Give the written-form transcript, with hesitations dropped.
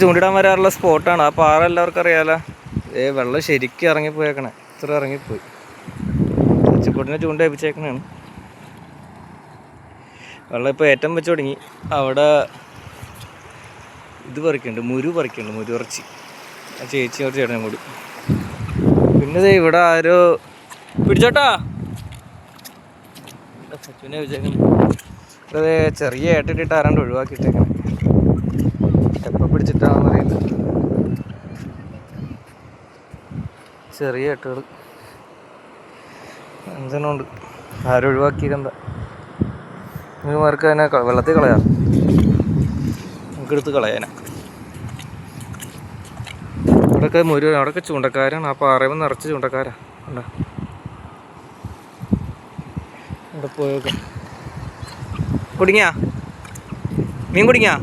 ചൂണ്ടിടാൻ വരാറുള്ള സ്പോട്ടാണ്. ആ പാറ എല്ലാവർക്കും അറിയാലോ. വെള്ളം ശരിക്കും ഇറങ്ങിപ്പോയേക്കണേ, ഇത്ര ഇറങ്ങിപ്പോയി. ചുക്കുട്ടിനെ ചൂണ്ടേപ്പിച്ചേക്കണാണ്. വെള്ളം ഇപ്പോൾ ഏറ്റം വെച്ച് തുടങ്ങി. അവിടെ ഇത് പറിക്കുന്നുണ്ട്, മുരു പറിക്കുന്നുണ്ട്, മുരുറച്ചി. ആ ചേച്ചി ഒരു ചേട്ടനും കൂടി. പിന്നെ ഇവിടെ ആരോ പിടിച്ചോട്ടാ സച്ചുവിനെ വെച്ചേക്കണം. ഇവിടെ ചെറിയ ഏട്ടിട്ടിട്ട് ആരാണ്ട് ഒഴിവാക്കിയിട്ടേക്കണം. എപ്പോൾ പിടിച്ചിട്ടാണെന്ന് അറിയില്ല. ചെറിയ ഏട്ടുകൾ എന്തിനുണ്ട്, ആരും ഒഴിവാക്കിയിട്ടെന്താ. ഇവർക്ക് അതിനെ വെള്ളത്തിൽ കളയാം, നമുക്കെടുത്ത് കളയാനാ. അവിടെയൊക്കെ അവിടെയൊക്കെ ചൂണ്ടക്കാരാണ്. ആ പാറയുമ്പോൾ നിറച്ച് ചൂണ്ടക്കാരാ. ഉണ്ടോ അവിടെ പോയൊക്കെ. കുടുങ്ങിയാ മീൻ കുടുങ്ങിയാ?